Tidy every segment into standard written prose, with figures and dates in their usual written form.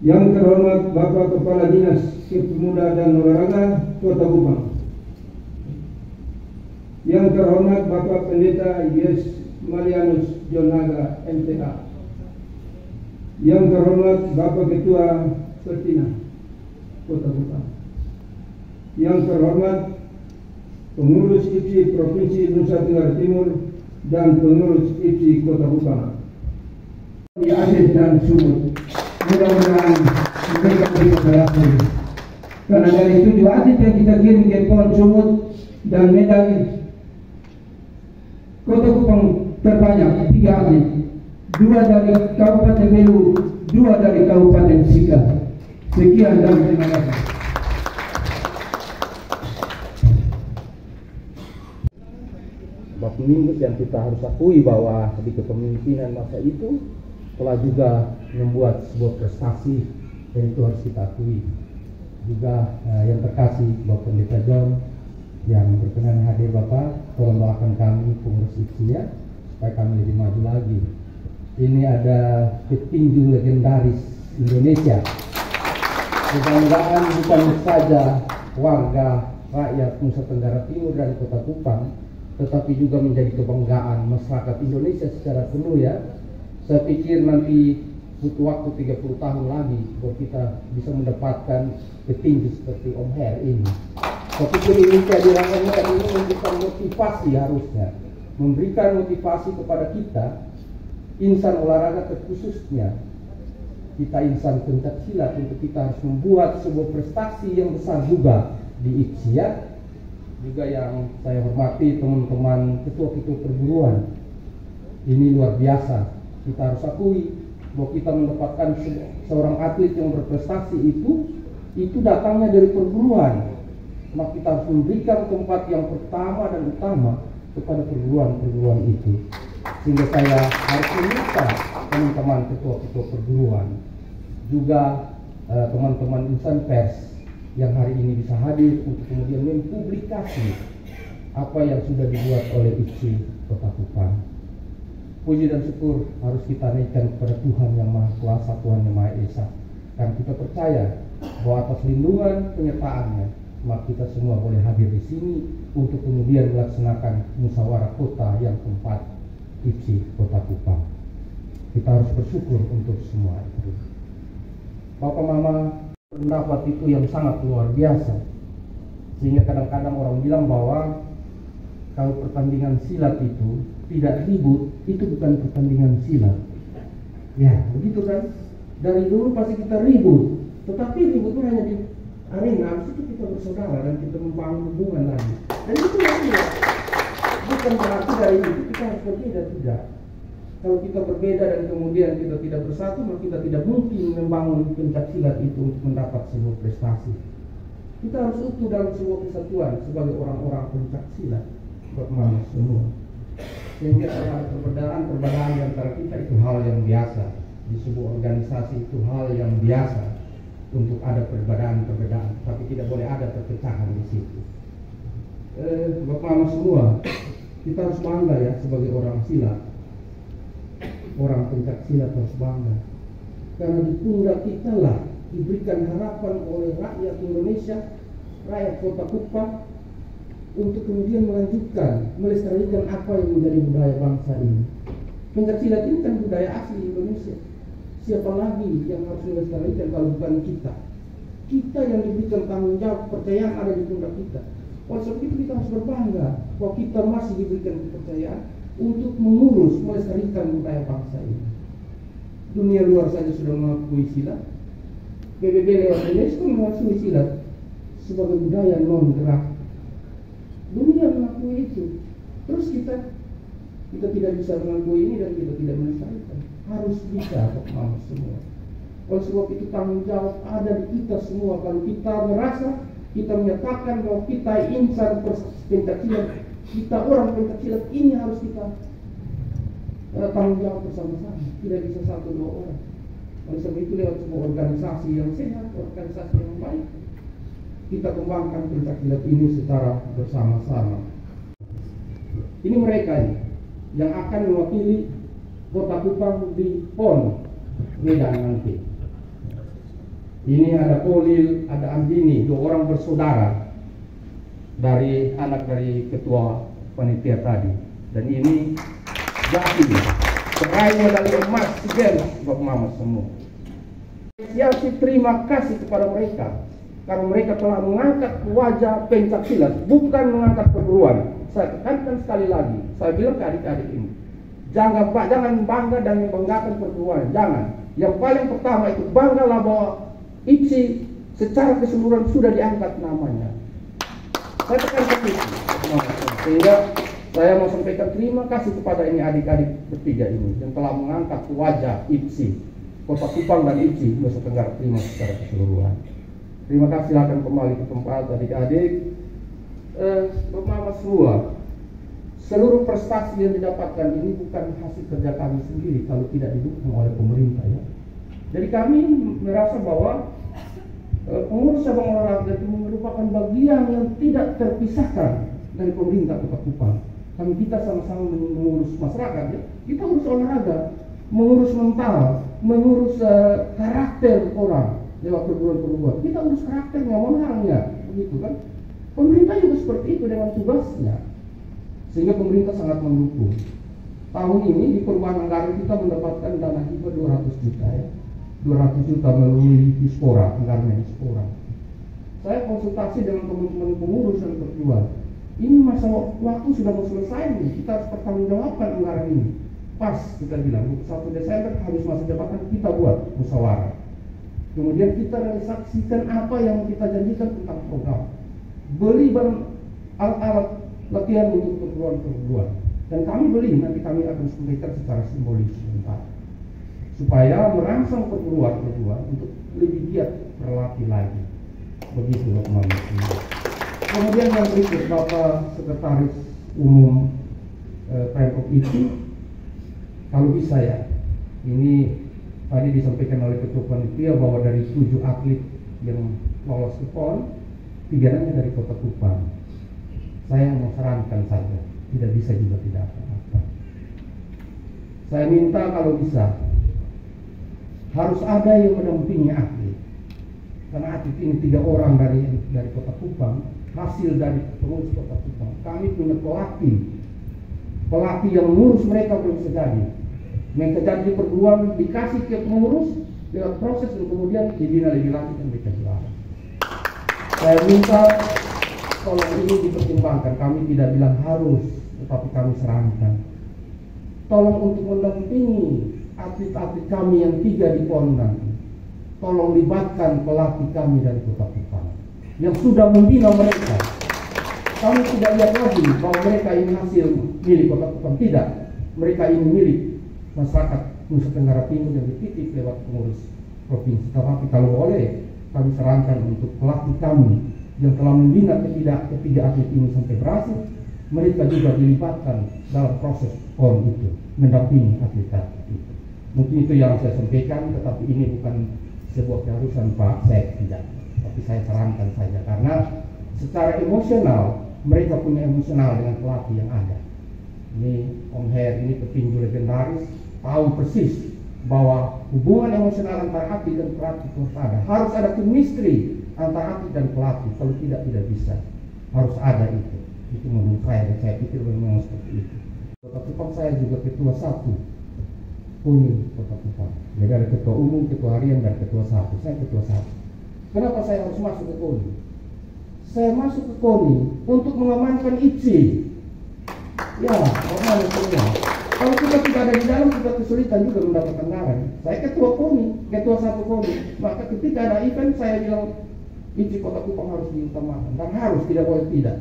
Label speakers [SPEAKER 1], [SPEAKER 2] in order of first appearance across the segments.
[SPEAKER 1] Yang terhormat Bapak Kepala Dinas Pemuda dan Olahraga Kota Kupang. Yang terhormat Bapak Pendeta Yes Marianus Jonaga MTH. Yang terhormat Bapak Ketua Pertina Kota Kupang. Yang terhormat pengurus IPSI Provinsi Nusa Tenggara Timur dan pengurus IPSI Kota Kupang. Di Aceh dan Sumut, mudah-mudahan mereka berhasil. Karena dari 7 atlet yang kita kirim ke PON Sumut dan Medan, Kota Kupang terbanyak 3 atlet, 2 dari Kabupaten Belu, 2 dari Kabupaten Sika. Sekian dan terima kasih.
[SPEAKER 2] Bapak Pemimpin yang kita harus akui bahwa di kepemimpinan masa itu telah juga membuat sebuah prestasi, dan itu harus kita akui. Juga yang terkasih Bapak Pendeta John yang berkenan hadir, Bapak tolong doakan kami pengurus IPSI ya, supaya kami lebih maju lagi. Ini ada petinju legendaris Indonesia. Mudah-mudahan bukan saja warga rakyat Nusa Tenggara Timur dan Kota Kupang, tetapi juga menjadi kebanggaan masyarakat Indonesia secara penuh ya. Saya pikir nanti butuh waktu 30 tahun lagi bahwa kita bisa mendapatkan petinju seperti Om Her ini. Tapi Indonesia dilakukan ini memberikan motivasi, harusnya memberikan motivasi kepada kita insan olahraga, terkhususnya kita insan pencak silat, untuk kita harus membuat sebuah prestasi yang besar juga di IPSI ya. Juga yang saya hormati teman-teman ketua-ketua perguruan, ini luar biasa. Kita harus akui bahwa kita mendapatkan seorang atlet yang berprestasi itu datangnya dari perguruan. Maka kita harus memberikan tempat yang pertama dan utama kepada perguruan-perguruan itu. Sehingga saya harus meminta teman-teman ketua-ketua perguruan, juga teman-teman insan pers yang hari ini bisa hadir untuk kemudian mempublikasi apa yang sudah dibuat oleh IPSI Kota Kupang. Puji dan syukur harus kita naikkan kepada Tuhan Yang Maha Kuasa, Tuhan Yang Maha Esa. Karena kita percaya bahwa atas lindungan penyertaannya, maka kita semua boleh hadir di sini untuk kemudian melaksanakan musyawarah kota yang keempat IPSI Kota Kupang. Kita harus bersyukur untuk semua itu. Bapak Mama, pendapat itu yang sangat luar biasa, sehingga kadang-kadang orang bilang bahwa kalau pertandingan silat itu tidak ribut, itu bukan pertandingan silat. Ya, begitu kan? Dari dulu pasti kita ribut, tetapi ributnya hanya di arena. Habis itu kita bersaudara dan kita membangun hubungan lagi. Dan itu ya, bukan berarti dari itu kita harus berbeda, tidak. Kalau kita berbeda dan kemudian kita tidak bersatu, maka kita tidak mungkin membangun pencak silat itu untuk mendapat sebuah prestasi. Kita harus utuh dalam sebuah kesatuan sebagai orang-orang pencak silat, bermain semua. Sehingga perbedaan di antara kita itu hal yang biasa. Di sebuah organisasi itu hal yang biasa untuk ada perbedaan, tapi tidak boleh ada perpecahan di situ. Bapak semua, kita harus bangga ya sebagai orang silat. Orang pencak silat harus bangga, karena di pundak kita lah diberikan harapan oleh rakyat Indonesia, rakyat Kota Kupang, untuk kemudian melanjutkan, melestarikan apa yang menjadi budaya bangsa ini. Pencak silat ini kan budaya asli Indonesia. Siapa lagi yang harus melestarikan kalau bukan kita? Kita yang diberikan tanggung jawab, kepercayaan ada di pundak kita. Oleh sebab itu kita harus berbangga bahwa kita masih diberikan kepercayaan untuk mengurus, melestarikan budaya bangsa ini. Dunia luar saja sudah mengakui silat. PBB lewat UNESCO mengakui silat sebagai budaya non gerak. Dunia mengakui itu. Terus kita tidak bisa mengakui ini dan kita tidak melestarikan. Harus bisa, Bapak semua. Oleh sebab itu tanggung jawab ada di kita semua. Kalau kita merasa, kita menyatakan bahwa kita insan pencak silat, kita orang pencak silat, ini harus kita tanggung jawab bersama-sama. Tidak bisa 1-2 orang. Oleh sebab itu lewat sebuah organisasi yang sehat, organisasi yang baik, kita kembangkan pencak silat ini secara bersama-sama. Ini mereka ini yang akan mewakili Kota Kupang di PON Medan nanti. Ini ada Polil, ada Andini, 2 orang bersaudara dari anak dari ketua panitia tadi. Dan ini jadi peraih medali emas Games buat mama semua. Apresiasi terima kasih kepada mereka karena mereka telah mengangkat wajah Pencaksilat, bukan mengangkat perguruan. Saya tekankan sekali lagi, saya bilang ke adik-adik ini, jangan bangga dan membanggakan perguruan, jangan. Yang paling pertama itu banggalah bahwa IPSI secara keseluruhan sudah diangkat namanya. Saya tekankan itu, sehingga saya mau sampaikan terima kasih kepada ini adik-adik bertiga ini yang telah mengangkat wajah IPSI, Kota Kupang dan IPSI Nusa Tenggara Timur secara keseluruhan. Terima kasih, silakan kembali ke tempat adik-adik. Bapak semua, seluruh prestasi yang didapatkan ini bukan hasil kerja kami sendiri kalau tidak didukung oleh pemerintah ya. Jadi kami merasa bahwa pengurus cabang olahraga itu merupakan bagian yang tidak terpisahkan dari pemerintah Kota Kupang. Kami kita sama-sama mengurus masyarakat ya. Kita urus olahraga, mengurus mental, mengurus karakter orang lewat perguruan-perguruan. Kita urus karakternya, moralnya, begitu kan? Pemerintah juga seperti itu dengan tugasnya. Sehingga pemerintah sangat mendukung. Tahun ini di perubahan anggaran kita mendapatkan dana hibah 200 juta ya. 200 juta melalui Dispora, anggaran Dispora. Saya konsultasi dengan teman-teman pengurus dan perjuangan. Ini masa waktu sudah mau selesai nih, kita harus pertanggungjawabkan anggaran ini. Pas kita bilang 1 Desember habis masa jabatan kita buat musyawarah. Kemudian kita realisasikan apa yang kita janjikan tentang program. Beli alat-alat latihan untuk perguruan-perguruan. Dan kami beli, nanti kami akan sampaikan secara simbolis sebentar. Supaya merangsang perguruan-perguruan untuk lebih giat berlatih lagi. Begitu teman-teman. Kemudian yang berikut, Bapak Sekretaris Umum Pemprov itu, kalau bisa ya, ini tadi disampaikan oleh Ketua Panitia bahwa dari 7 atlet yang lolos ke PON, 3-nya dari Kota Kupang. Saya mau sarankan saja, tidak bisa juga tidak apa-apa. Saya minta kalau bisa harus ada yang mendampingi atlet, karena atlet ini 3 orang dari Kota Kupang, hasil dari pengurus Kota Kupang. Kami punya pelatih yang mengurus mereka belum bisa jadi. Mereka jadi di perguruan, dikasih ke pengurus lewat proses dan kemudian dibina lebih lanjut dan mereka juara. Saya minta tolong ini dipertimbangkan. Kami tidak bilang harus, tetapi kami sarankan. Tolong untuk mendampingi atlet-atlet kami yang 3 di PON nanti. Tolong libatkan pelatih kami dari Kota Kupang yang sudah membina mereka. Kami tidak lihat lagi bahwa mereka ini hasil milik Kota Kupang, tidak. Mereka ini milik masyarakat Nusa Tenggara Timur yang dititip lewat pengurus provinsi. Tetapi kalau boleh, kami sarankan untuk pelatih kami yang telah membina ketiga atlet ini sampai berhasil, mereka juga dilibatkan dalam proses PON itu, mendampingi atlet-atlet itu. Mungkin itu yang saya sampaikan, tetapi ini bukan sebuah keharusan Pak, saya tidak. Tapi saya sarankan saja, karena secara emosional mereka punya emosional dengan pelatih yang ada. Ini Om Her, ini petinju legendaris, tahu persis bahwa hubungan emosional antara atlet dan pelatih harus ada. Harus ada chemistry antara atlet dan pelatih. Kalau tidak bisa. Harus ada itu. Itu menurut saya, dan saya pikir memang seperti itu. Kota Kupang saya juga ketua 1 Kuning Kota Kupang. Jadi ada ketua umum, ketua harian, dan ketua 1. Saya ketua 1. Kenapa saya harus masuk ke KONI? Saya masuk ke KONI untuk mengamankan IPSI. Ya, orang semua. Kalau kita tidak ada di dalam, kita kesulitan juga mendapatkan anggaran. Saya ketua KONI, ketua 1 KONI. Maka ketika ada event, saya bilang IPSI Kota Kupang harus diutamakan. Dan harus, tidak boleh tidak.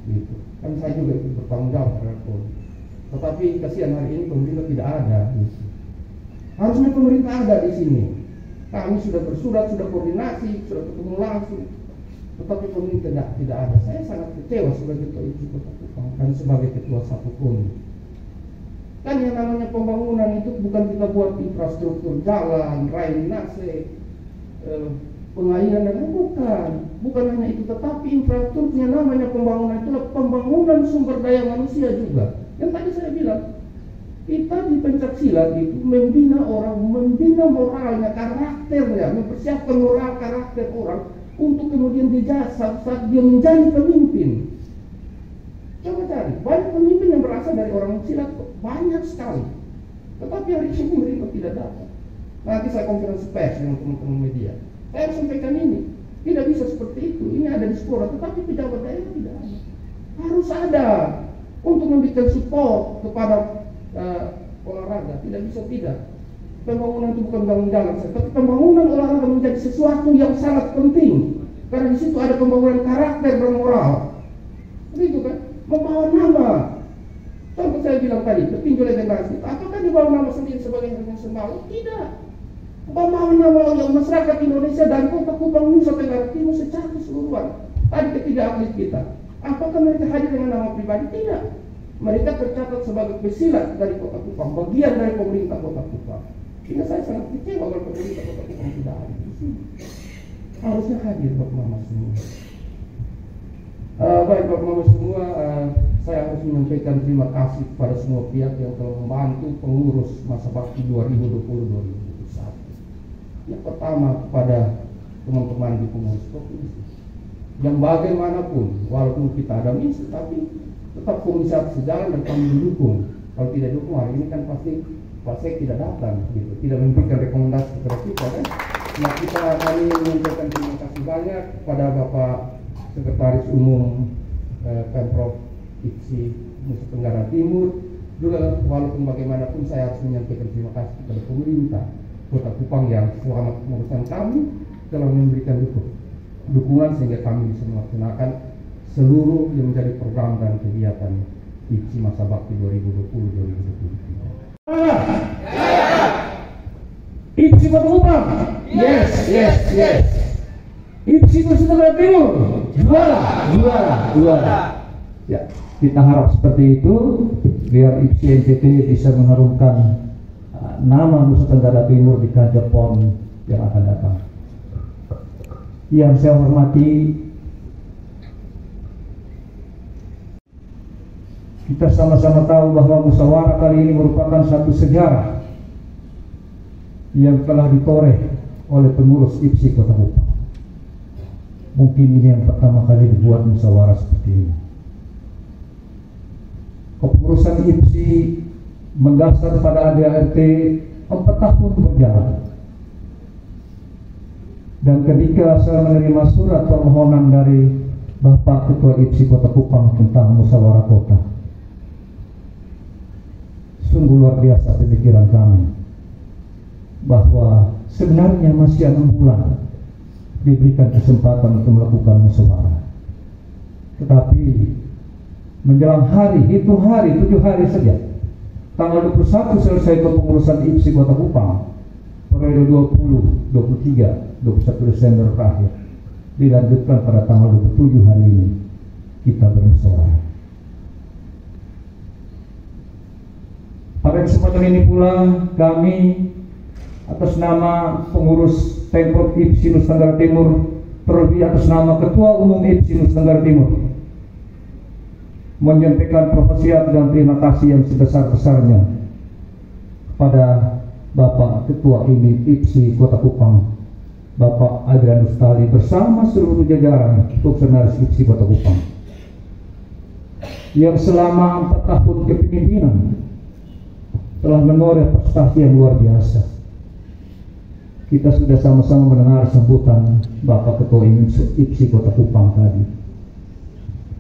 [SPEAKER 2] Gitu. Kan saya juga ikut bertanggung jawab terhadap KONI. Tetapi kasihan hari ini pemerintah tidak ada. Gitu. Harusnya pemerintah ada di sini. Kami sudah bersurat, sudah koordinasi, sudah ketemu langsung. Tetapi pemerintah tidak ada. Saya sangat kecewa sebagai ketua IPSI Kota Kupang dan sebagai ketua 1 KONI. Kan yang namanya pembangunan itu bukan kita buat infrastruktur jalan, drainase, pengairan dan bukan hanya itu, tetapi infrastrukturnya namanya pembangunan itulah pembangunan sumber daya manusia juga. Yang tadi saya bilang, Kita di pencaksilat itu membina orang, membina moralnya, karakternya, mempersiapkan moral karakter orang untuk kemudian dijasa saat dia menjadi pemimpin. Coba cari, banyak pemimpin yang berasal dari orang silat, banyak sekali. Tetapi hari ini mereka tidak datang. Nanti saya konferensi pers dengan teman-teman media. Saya sampaikan ini, tidak bisa seperti itu. Ini ada di sekolah, tetapi pejabat daerah tidak ada. Harus ada untuk memberikan support kepada olahraga. Tidak bisa tidak. Pembangunan itu bukan bangun jalan saja, tapi pembangunan olahraga menjadi sesuatu yang sangat penting. Karena di situ ada pembangunan karakter dan moral. Begitu kan? Membawa nama. Contoh saya bilang tadi, petinju legendaris. Apakah dibawa nama sendiri sebagai Herman Sembalo? Tidak. Membawa nama yang masyarakat Indonesia dan Kota Kupang, Nusa Tenggara Timur secara keseluruhan. Tadi ketiga atlet kita. Apakah mereka hadir dengan nama pribadi? Tidak. Mereka tercatat sebagai pesilat dari Kota Kupang, bagian dari pemerintah Kota Kupang. Sehingga saya sangat kecewa kalau pemerintah Kota Kupang tidak hadir di sini. Harusnya hadir Bapak Mama semua. Baik Bapak Mama semua, saya harus menyampaikan terima kasih kepada semua pihak yang telah membantu pengurus masa bakti 2020-2021. Yang pertama kepada teman-teman di pengurus provinsi. Yang bagaimanapun, walaupun kita ada misi, tapi tetap komunikasi sejalan dan kami mendukung. Kalau tidak dukung hari ini kan pasti Pak Sek tidak datang, gitu, tidak memberikan rekomendasi kepada kita kan. Nah kami menyampaikan terima kasih banyak kepada Bapak Sekretaris Umum Pemprov IPSI Nusa Tenggara Timur. Juga walaupun bagaimanapun saya harus menyampaikan terima kasih kepada pemerintah Kota Kupang yang selama pengurusan kami telah memberikan dukungan sehingga kami bisa melaksanakan seluruh yang menjadi program dan kegiatan IPSI masa bakti 2020-2023. IPSI Kota Kupang, yes. IPSI Nusa Tenggara Timur, juara. Ya, kita harap seperti itu biar IPSI NTT bisa mengharumkan nama Nusa Tenggara Timur di kancah PON yang akan datang. Yang saya hormati, kita sama-sama tahu bahwa musyawarah kali ini merupakan satu sejarah yang telah ditoreh oleh pengurus IPSI Kota Kupang. Mungkin ini yang pertama kali dibuat musyawarah seperti ini. Kepengurusan IPSI mendasar pada ADART 4 tahun berjalan. Dan ketika saya menerima surat permohonan dari Bapak Ketua IPSI Kota Kupang tentang musyawarah kota, sungguh luar biasa pemikiran kami bahwa sebenarnya masih 6 bulan diberikan kesempatan untuk melakukan musyawarah. Tetapi menjelang hari, hitung hari, 7 hari saja, tanggal 21 selesai kepengurusan IPSI Kota Kupang, periode 20, 23, 21 Desember terakhir, dilanjutkan pada tanggal 27 hari ini kita bermusyawarah. Pada kesempatan ini pula kami atas nama pengurus Pemprov IPSI Nusa Tenggara Timur, terlebih atas nama Ketua Umum IPSI Nusa Tenggara Timur, menyampaikan apresiasi dan terima kasih yang sebesar-besarnya kepada Bapak Ketua IPSI Kota Kupang, Bapak Adrianus Tali bersama seluruh jajaran fungsionaris IPSI Kota Kupang yang selama 4 tahun kepemimpinan telah menoreh prestasi yang luar biasa. Kita sudah sama-sama mendengar sambutan Bapak Ketua IPSI Kota Kupang tadi.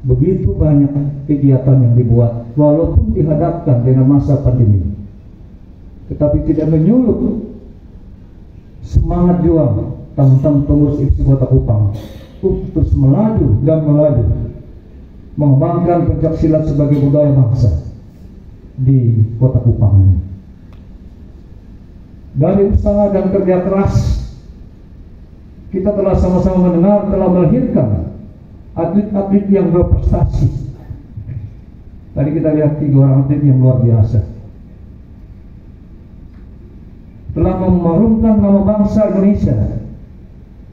[SPEAKER 2] Begitu banyak kegiatan yang dibuat walaupun dihadapkan dengan masa pandemi, tetapi tidak menyurut semangat juang teman-teman pengurus IPSI Kota Kupang untuk terus melaju mengembangkan pencaksilat sebagai budaya bangsa di Kota Kupang ini. Dari usaha dan kerja keras, kita telah sama-sama mendengar telah melahirkan atlet-atlet yang berprestasi. Tadi kita lihat 3 orang atlet yang luar biasa, telah mengharumkan nama bangsa Indonesia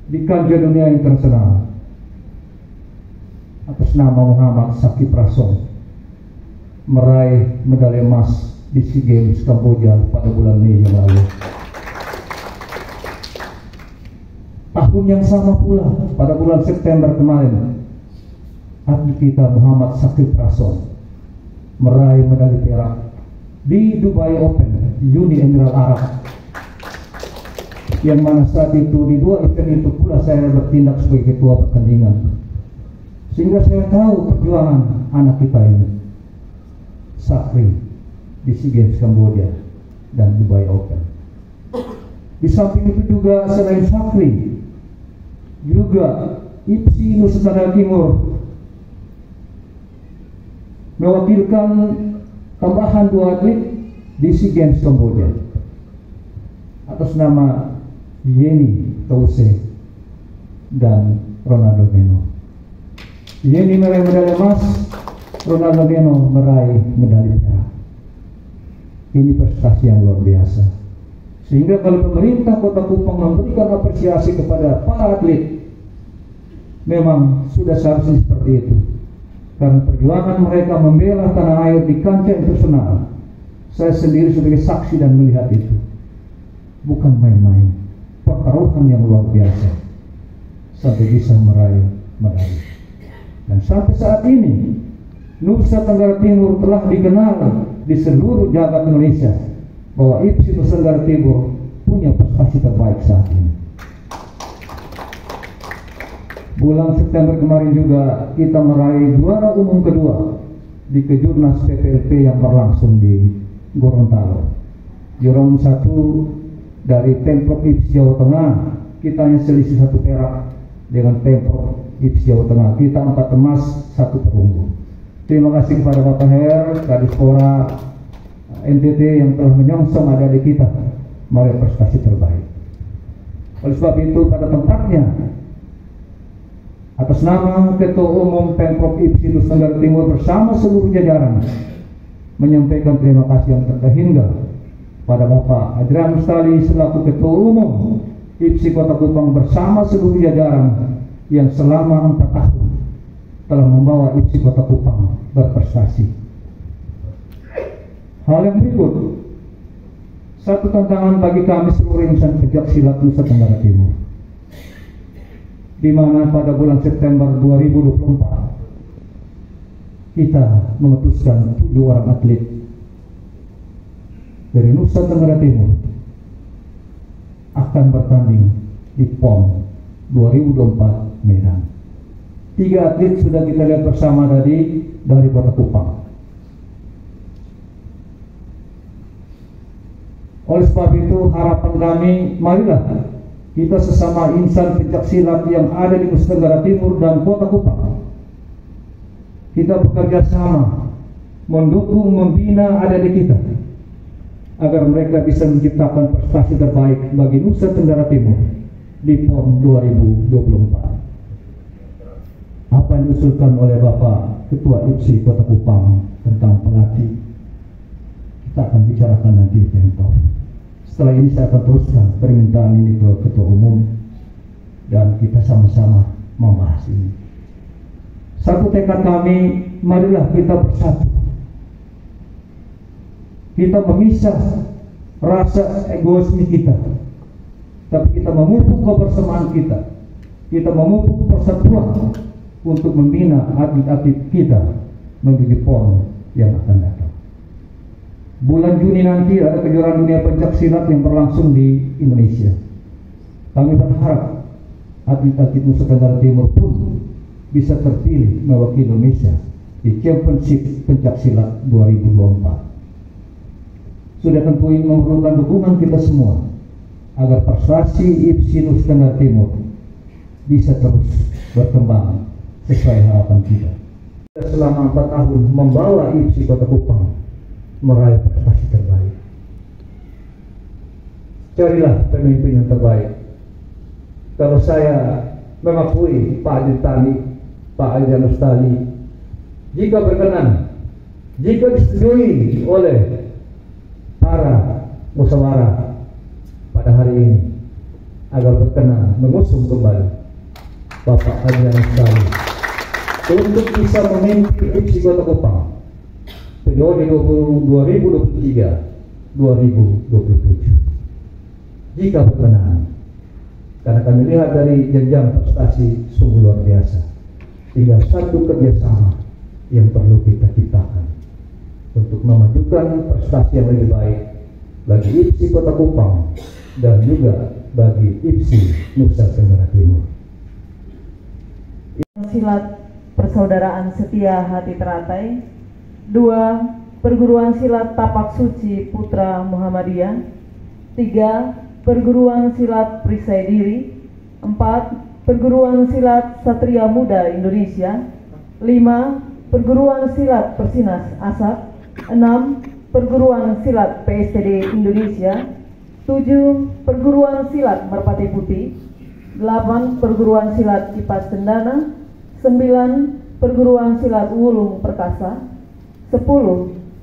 [SPEAKER 2] di kancah dunia internasional. Atas nama Muhammad Saki Prasong meraih medali emas di SEA Games Kamboja pada bulan Mei yang lalu. Tahun yang sama pula pada bulan September kemarin, atlet kita Muhammad Sakib Rason meraih medali perak di Dubai Open, Uni Emirat Arab, yang mana saat itu di dua event itu pula saya bertindak sebagai ketua pertandingan, sehingga saya tahu perjuangan anak kita ini, Sakri, di SEA Games Kamboja dan Dubai Open. Di samping itu juga selain Sakri, juga IPSI Nusa Tenggara Timur mewakilkan tambahan 2 atlet di SEA Games Kamboja atas nama Yeni Tause dan Ronaldo Geno. Yeni meraih medali emas, Ronaldo Geno meraih medali perak. Ini prestasi yang luar biasa. Sehingga kalau pemerintah Kota Kupang memberikan apresiasi kepada para atlet, memang sudah seharusnya seperti itu. Karena perjuangan mereka membela tanah air di kancah internasional, saya sendiri sebagai saksi dan melihat itu. Bukan main-main, pertaruhan yang luar biasa sampai bisa meraih medali. Dan sampai saat ini Nusa Tenggara Timur telah dikenal di seluruh jagat Indonesia bahwa IPSI Nusa Tenggara Timur punya prestasi terbaik saat ini. Bulan September kemarin juga kita meraih juara umum kedua di Kejurnas PPLP yang berlangsung di Gorontalo. Juara umum 1 dari Pemprov IPSI Jawa Tengah, kita hanya selisih 1 perak dengan Pemprov IPSI Jawa Tengah. Kita 4 emas, 1 perunggu. Terima kasih kepada Bapak Her, Kadispora NTT yang telah menyongsong adik-adik kita meraih prestasi terbaik. Oleh sebab itu pada tempatnya, atas nama Ketua Umum Pemprov IPSI Nusa Tenggara Timur bersama seluruh jajaran menyampaikan terima kasih yang terhingga pada Bapak Adrian Mustali selaku Ketua Umum IPSI Kota Kupang bersama seluruh jajaran yang selama 4 tahun telah membawa IPSI Kota Kupang berprestasi. Hal yang berikut, satu tantangan bagi kami seluruh insan pencaksilat Nusa Tenggara Timur, di mana pada bulan September 2024 kita memutuskan 7 orang atlet dari Nusa Tenggara Timur akan bertanding di PON 2024 Medan. 3 atlet sudah kita lihat bersama dari Kota Kupang. Oleh sebab itu harapan kami, marilah kita sesama insan pencaksilat yang ada di Nusa Tenggara Timur dan Kota Kupang, kita bekerja sama mendukung, membina adik-adik kita agar mereka bisa menciptakan prestasi terbaik bagi Nusa Tenggara Timur di PON 2024. Apa yang diusulkan oleh Bapak Ketua IPSI Kota Kupang tentang pelatih, kita akan bicarakan nanti di Pemprov. Setelah ini saya akan teruskan permintaan ini ke Ketua Umum dan kita sama-sama membahas ini. Satu tekad kami, marilah kita bersatu. Kita memisah rasa egoisme kita, tapi kita memupuk kebersamaan kita. Kita memupuk persatuan untuk membina atlet-atlet kita menuju PON yang akan datang. Bulan Juni nanti ada kejuaraan dunia pencaksilat yang berlangsung di Indonesia. Kami berharap atlet-atlet Nusa Tenggara Timur pun bisa terpilih mewakili Indonesia di Championship Pencaksilat 2024. Sudah tentu ini memerlukan dukungan kita semua agar prestasi IPSI Nusa Tenggara Timur bisa terus berkembang sesuai harapan kita. Selama 4 tahun membawa IPSI Kota Kupang meraih prestasi terbaik. Carilah pemimpin yang terbaik. Kalau saya mengakui Pak Adil Tani, Pak Adrian Mustali, jika berkenan, jika disetujui oleh para musyawarah pada hari ini, agar berkenan mengusung kembali Bapak Adrian Mustali untuk bisa memimpin IPSI Kota Kupang periode 2023-2027. Jika berkenan, karena kami lihat dari jenjang prestasi sungguh luar biasa, tinggal satu kerjasama yang perlu kita ciptakan untuk memajukan prestasi yang lebih baik bagi IPSI Kota Kupang dan juga bagi IPSI Nusa Tenggara Timur.
[SPEAKER 3] Silat Persaudaraan Setia Hati Teratai. 2. Perguruan Silat Tapak Suci Putra Muhammadiyah. 3. Perguruan Silat Perisai Diri. 4. Perguruan Silat Satria Muda Indonesia. 5. Perguruan Silat Persinas Asap. 6. Perguruan Silat PSTD Indonesia. 7. Perguruan Silat Merpati Putih. 8. Perguruan Silat Kipas Cendana. 9. Perguruan Silat Wulung Perkasa. 10.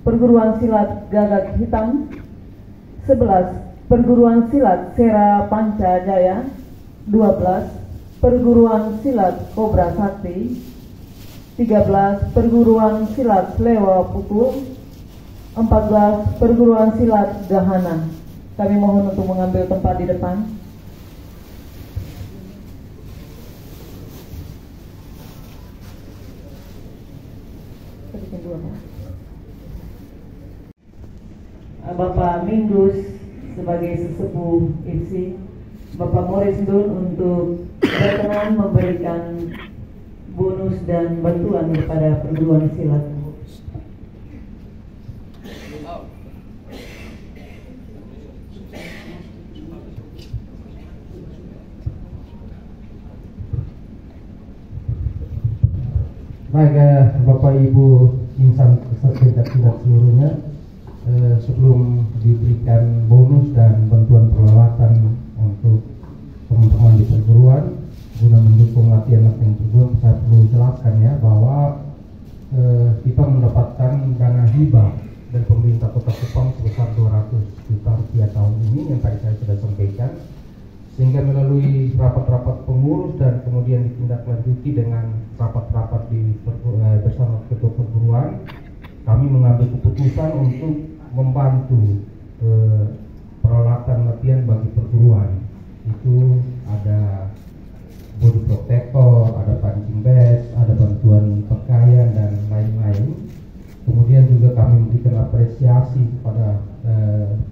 [SPEAKER 3] Perguruan Silat Gagak Hitam. 11. Perguruan Silat Sera Panca Jaya. 12. Perguruan Silat Kobra Sakti. 13. Perguruan Silat Lewa Pukul. 14. Perguruan Silat Gahana. Kami mohon untuk mengambil tempat di depan. Bapak Mingus sebagai sesepuh IPSI, Bapak Morris Dun untuk berkenan memberikan bonus dan bantuan kepada perguruan silat.
[SPEAKER 2] Baik, Bapak Ibu insan peserta silat seluruhnya, sebelum diberikan bonus dan bantuan peralatan untuk teman-teman di perguruan guna mendukung latihan-latihan perguruan, saya perlu jelaskan ya bahwa kita mendapatkan dana hibah dari pemerintah Kota Kupang sebesar 200 juta rupiah tahun ini yang tadi saya sudah sampaikan, sehingga melalui rapat-rapat pengurus dan kemudian ditindaklanjuti dengan rapat-rapat bersama ketua perguruan, kami mengambil keputusan untuk membantu peralatan latihan bagi perguruan. Itu ada body protector, ada punching bag, ada bantuan pakaian dan lain-lain. Kemudian juga kami memberikan apresiasi kepada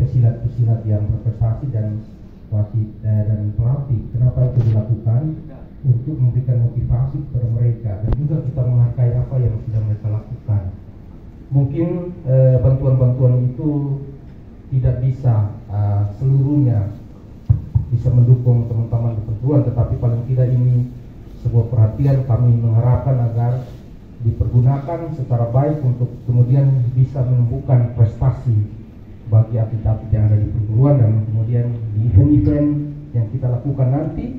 [SPEAKER 2] pesilat-pesilat yang berprestasi dan wasit dan pelatih. Kenapa itu dilakukan? Untuk memberikan motivasi kepada mereka dan juga kita menghargai apa yang sudah mereka lakukan. Mungkin bantuan-bantuan itu tidak bisa seluruhnya bisa mendukung teman-teman di perguruan, tetapi paling tidak ini sebuah perhatian. Kami mengharapkan agar dipergunakan secara baik untuk kemudian bisa menumbuhkan prestasi bagi atlet-atlet yang ada di perguruan, dan kemudian di event-event yang kita lakukan nanti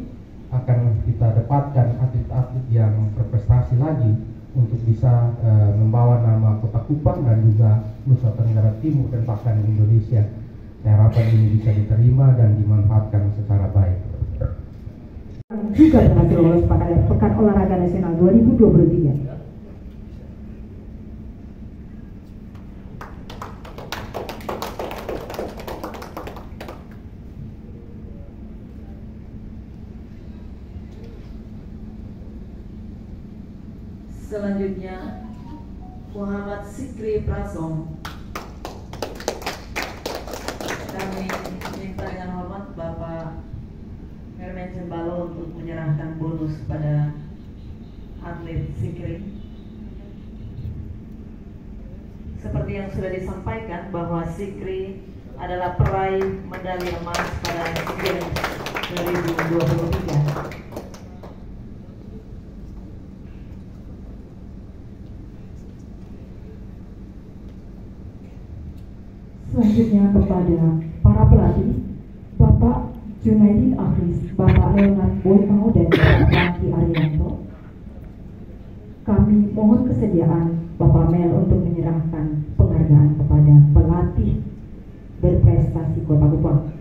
[SPEAKER 2] akan kita dapatkan atlet-atlet yang berprestasi lagi untuk bisa membawa nama Kota Kupang dan juga Nusa Tenggara Timur dan bahkan Indonesia. Saya harapkan ini bisa diterima dan dimanfaatkan secara baik.
[SPEAKER 4] Juga berhasil lolos pada Pekan Olahraga Nasional 2023.
[SPEAKER 3] Selanjutnya Muhammad Sikri Prasong. Kami minta dengan hormat Bapak Hermen Cembalo untuk menyerahkan bonus pada atlet Sikri. Seperti yang sudah disampaikan bahwa Sikri adalah peraih medali emas pada SEA Games 2023.
[SPEAKER 4] Selanjutnya kepada para pelatih, Bapak Junaidin Afris, Bapak Leonard Boypao dan Bapak Laki Arianto. Kami mohon kesediaan Bapak Mel untuk menyerahkan penghargaan kepada pelatih berprestasi Kota Kupang.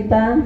[SPEAKER 3] kita